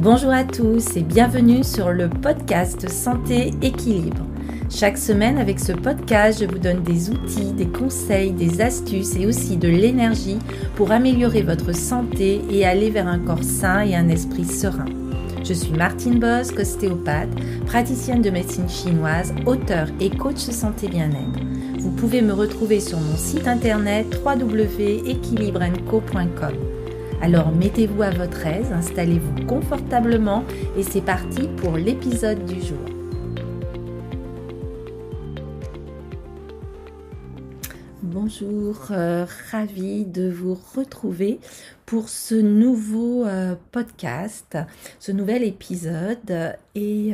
Bonjour à tous et bienvenue sur le podcast Santé Équilibre. Chaque semaine avec ce podcast, je vous donne des outils, des conseils, des astuces et aussi de l'énergie pour améliorer votre santé et aller vers un corps sain et un esprit serein. Je suis Martine Bosque, ostéopathe, praticienne de médecine chinoise, auteure et coach santé bien-être. Vous pouvez me retrouver sur mon site internet www.equilibrenco.com. Alors mettez-vous à votre aise, installez-vous confortablement et c'est parti pour l'épisode du jour. Bonjour, ravie de vous retrouver pour ce nouveau podcast, ce nouvel épisode. Et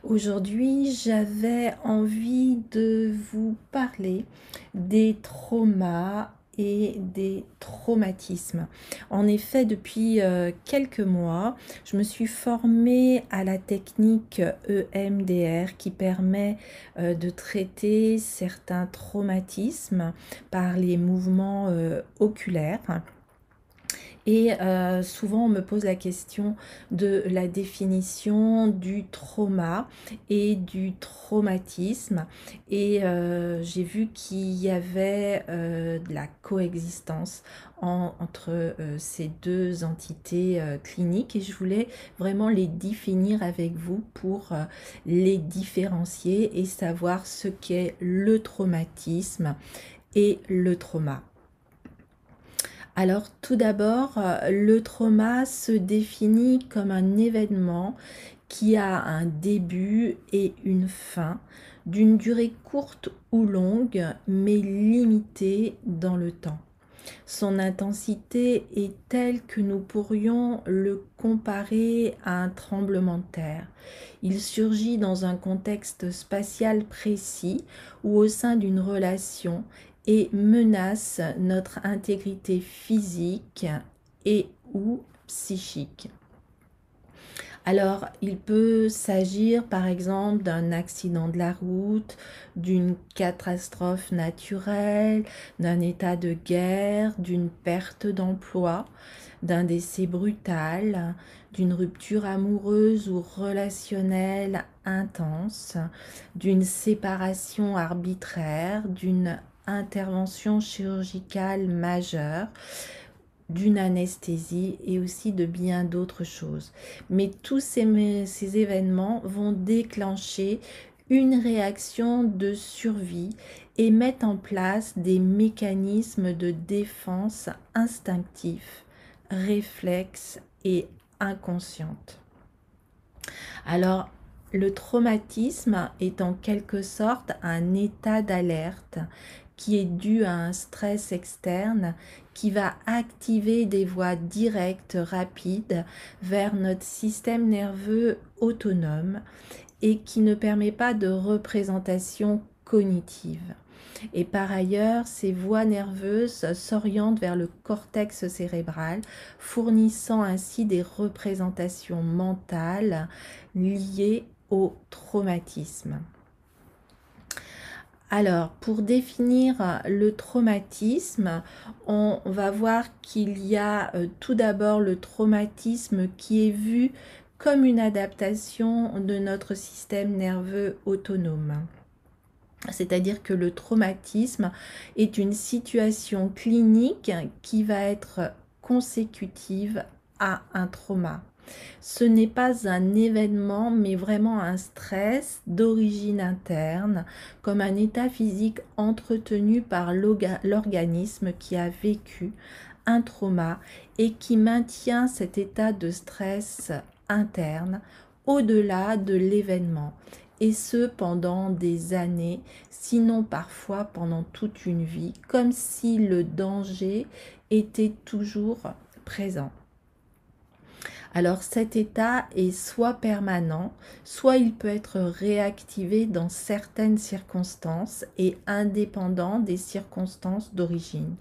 aujourd'hui, j'avais envie de vous parler des traumas et des traumatismes. En effet, depuis quelques mois, je me suis formée à la technique EMDR qui permet de traiter certains traumatismes par les mouvements oculaires. Et souvent, on me pose la question de la définition du trauma et du traumatisme. Et j'ai vu qu'il y avait de la coexistence entre ces deux entités cliniques. Et je voulais vraiment les définir avec vous pour les différencier et savoir ce qu'est le traumatisme et le trauma. Alors tout d'abord, le trauma se définit comme un événement qui a un début et une fin, d'une durée courte ou longue, mais limitée dans le temps. Son intensité est telle que nous pourrions le comparer à un tremblement de terre. Il surgit dans un contexte spatial précis ou au sein d'une relation et menace notre intégrité physique et ou psychique. Alors, il peut s'agir par exemple d'un accident de la route, d'une catastrophe naturelle, d'un état de guerre, d'une perte d'emploi, d'un décès brutal, d'une rupture amoureuse ou relationnelle intense, d'une séparation arbitraire, d'une intervention chirurgicale majeure, d'une anesthésie et aussi de bien d'autres choses. Mais tous ces événements vont déclencher une réaction de survie et mettent en place des mécanismes de défense instinctifs, réflexes et inconscientes. Alors, le traumatisme est en quelque sorte un état d'alerte qui est dû à un stress externe qui va activer des voies directes, rapides vers notre système nerveux autonome et qui ne permet pas de représentation cognitive. Et par ailleurs, ces voies nerveuses s'orientent vers le cortex cérébral, fournissant ainsi des représentations mentales liées au traumatisme. Alors, pour définir le traumatisme, on va voir qu'il y a tout d'abord le traumatisme qui est vu comme une adaptation de notre système nerveux autonome. C'est-à-dire que le traumatisme est une situation clinique qui va être consécutive à un trauma. Ce n'est pas un événement, mais vraiment un stress d'origine interne, comme un état physique entretenu par l'organisme qui a vécu un trauma et qui maintient cet état de stress interne au-delà de l'événement. Et ce pendant des années, sinon parfois pendant toute une vie, comme si le danger était toujours présent. Alors cet état est soit permanent, soit il peut être réactivé dans certaines circonstances et indépendant des circonstances d'origine.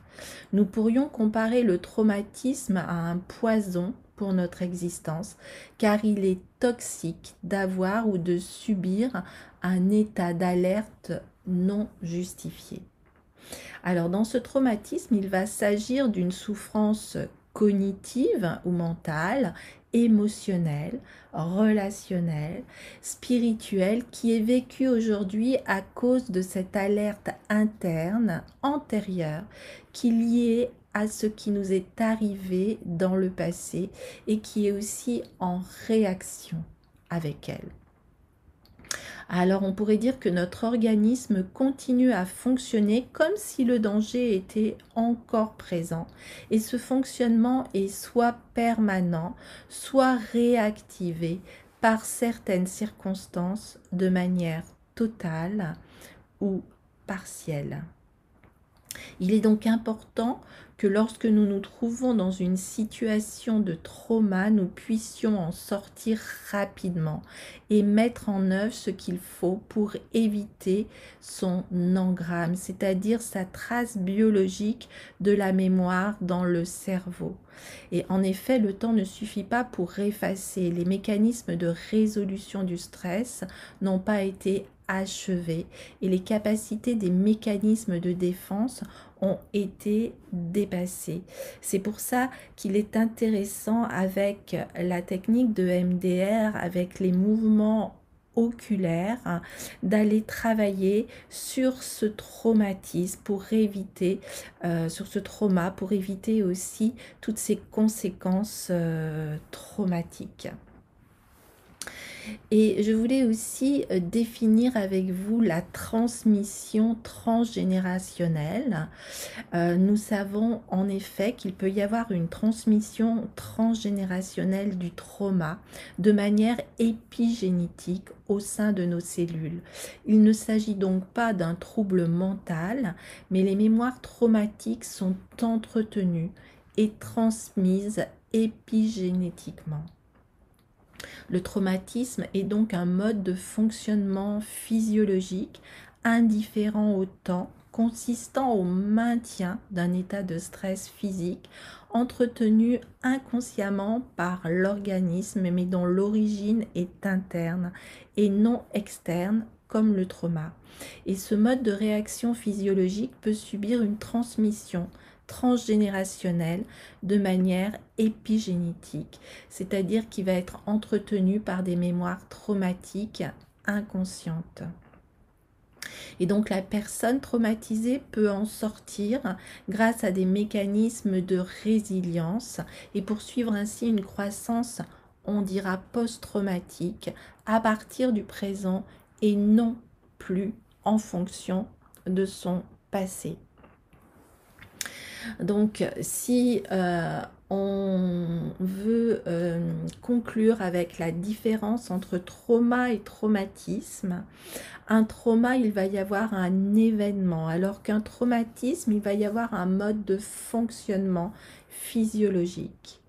Nous pourrions comparer le traumatisme à un poison pour notre existence, car il est toxique d'avoir ou de subir un état d'alerte non justifié. Alors dans ce traumatisme, il va s'agir d'une souffrance cognitive ou mentale émotionnel, relationnel, spirituel qui est vécu aujourd'hui à cause de cette alerte interne, antérieure, qui est liée à ce qui nous est arrivé dans le passé et qui est aussi en réaction avec elle. Alors on pourrait dire que notre organisme continue à fonctionner comme si le danger était encore présent. Et ce fonctionnement est soit permanent, soit réactivé par certaines circonstances de manière totale ou partielle. Il est donc important que lorsque nous nous trouvons dans une situation de trauma, nous puissions en sortir rapidement et mettre en œuvre ce qu'il faut pour éviter son engramme, c'est-à-dire sa trace biologique de la mémoire dans le cerveau. Et en effet, le temps ne suffit pas pour effacer. Les mécanismes de résolution du stress n'ont pas été achevés et les capacités des mécanismes de défense ont été dépassées. C'est pour ça qu'il est intéressant avec la technique de MDR, avec les mouvements oculaires, d'aller travailler sur ce traumatisme pour éviter, sur ce trauma, pour éviter aussi toutes ces conséquences traumatiques. Et je voulais aussi définir avec vous la transmission transgénérationnelle. Nous savons en effet qu'il peut y avoir une transmission transgénérationnelle du trauma de manière épigénétique au sein de nos cellules. Il ne s'agit donc pas d'un trouble mental, mais les mémoires traumatiques sont entretenues et transmises épigénétiquement. Le traumatisme est donc un mode de fonctionnement physiologique indifférent au temps, consistant au maintien d'un état de stress physique entretenu inconsciemment par l'organisme, mais dont l'origine est interne et non externe, comme le trauma. Et ce mode de réaction physiologique peut subir une transmission transgénérationnelle de manière épigénétique, c'est-à-dire qui va être entretenu par des mémoires traumatiques inconscientes. Et donc la personne traumatisée peut en sortir grâce à des mécanismes de résilience et poursuivre ainsi une croissance, on dira, post-traumatique à partir du présent et non plus en fonction de son passé. Donc, si on veut conclure avec la différence entre trauma et traumatisme, un trauma, il va y avoir un événement, alors qu'un traumatisme, il va y avoir un mode de fonctionnement physiologique.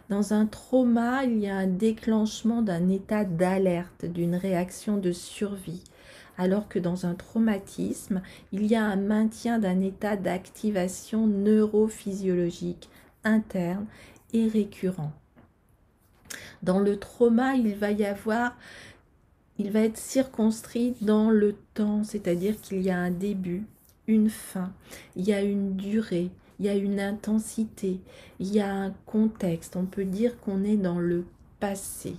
Dans un trauma, il y a un déclenchement d'un état d'alerte, d'une réaction de survie. Alors que dans un traumatisme, il y a un maintien d'un état d'activation neurophysiologique interne et récurrent. Dans le trauma, il va être circonscrit dans le temps, c'est-à-dire qu'il y a un début, une fin, il y a une durée, il y a une intensité, il y a un contexte. On peut dire qu'on est dans le passé.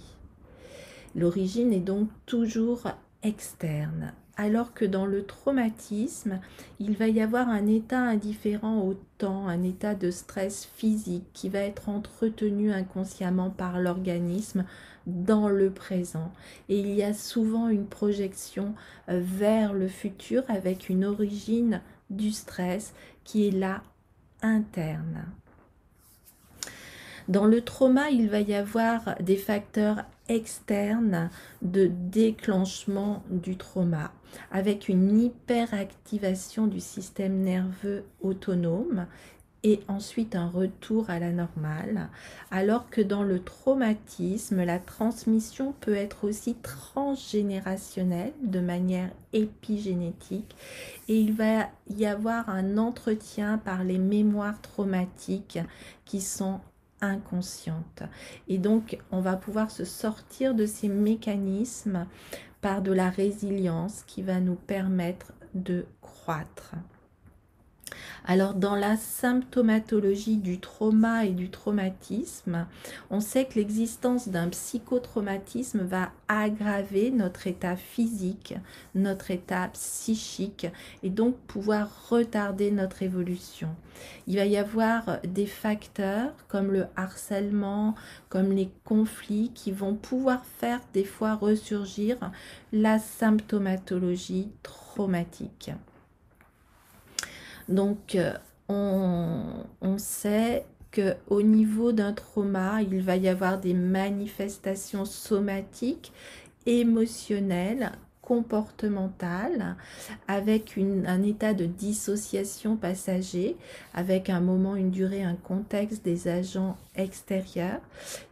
L'origine est donc toujours externe, alors que dans le traumatisme, il va y avoir un état indifférent au temps, un état de stress physique qui va être entretenu inconsciemment par l'organisme dans le présent. Et il y a souvent une projection vers le futur avec une origine du stress qui est là interne. Dans le trauma, il va y avoir des facteurs externes de déclenchement du trauma, avec une hyperactivation du système nerveux autonome et ensuite un retour à la normale, alors que dans le traumatisme, la transmission peut être aussi transgénérationnelle de manière épigénétique et il va y avoir un entretien par les mémoires traumatiques qui sont inconscientes. Et donc, on va pouvoir se sortir de ces mécanismes par de la résilience qui va nous permettre de croître. Alors, dans la symptomatologie du trauma et du traumatisme, on sait que l'existence d'un psychotraumatisme va aggraver notre état physique, notre état psychique et donc pouvoir retarder notre évolution. Il va y avoir des facteurs comme le harcèlement, comme les conflits qui vont pouvoir faire des fois ressurgir la symptomatologie traumatique. Donc, on sait qu'au niveau d'un trauma, il va y avoir des manifestations somatiques, émotionnelles, comportementales, avec un état de dissociation passager, avec un moment, une durée, un contexte des agents extérieurs.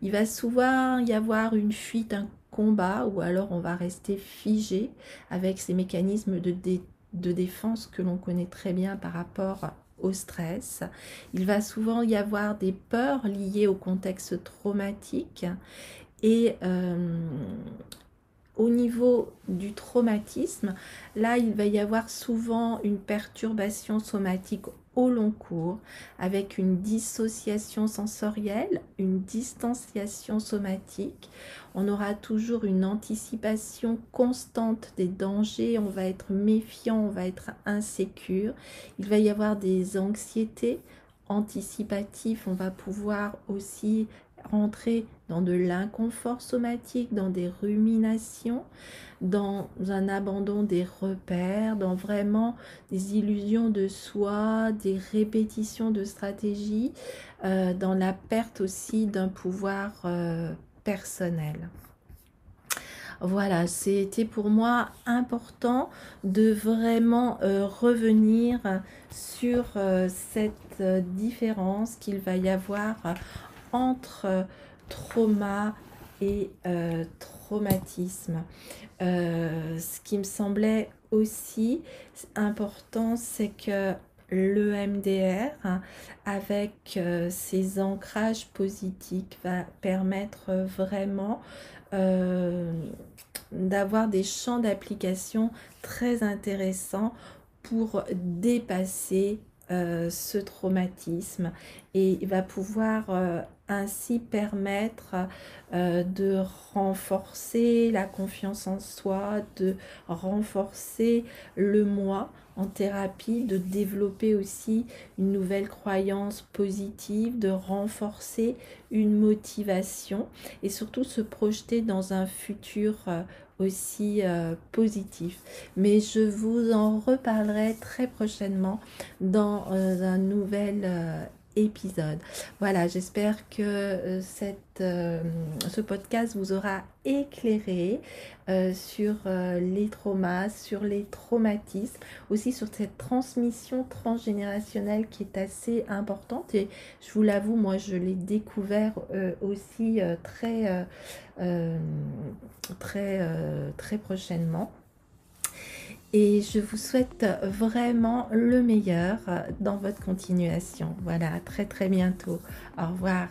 Il va souvent y avoir une fuite, un combat, ou alors on va rester figé avec ces mécanismes de défense que l'on connaît très bien par rapport au stress. Il va souvent y avoir des peurs liées au contexte traumatique et au niveau du traumatisme, là, il va y avoir souvent une perturbation somatique au long cours, avec une dissociation sensorielle, une distanciation somatique. On aura toujours une anticipation constante des dangers, on va être méfiant, on va être insécure. Il va y avoir des anxiétés anticipatives, on va pouvoir aussi rentrer dans de l'inconfort somatique, dans des ruminations, dans un abandon des repères, dans vraiment des illusions de soi, des répétitions de stratégies, dans la perte aussi d'un pouvoir personnel. Voilà, c'était pour moi important de vraiment revenir sur cette différence qu'il va y avoir entre trauma et traumatisme. Ce qui me semblait aussi important, c'est que l'EMDR, avec ses ancrages positifs, va permettre vraiment d'avoir des champs d'application très intéressants pour dépasser ce traumatisme, et il va pouvoir ainsi permettre de renforcer la confiance en soi, de renforcer le moi en thérapie, de développer aussi une nouvelle croyance positive, de renforcer une motivation et surtout se projeter dans un futur aussi positif. Mais je vous en reparlerai très prochainement dans un nouvel épisode. Voilà, j'espère que ce podcast vous aura éclairé sur les traumas, sur les traumatismes, aussi sur cette transmission transgénérationnelle qui est assez importante, et je vous l'avoue, moi je l'ai découvert aussi très prochainement. Et je vous souhaite vraiment le meilleur dans votre continuation. Voilà, à très bientôt. Au revoir.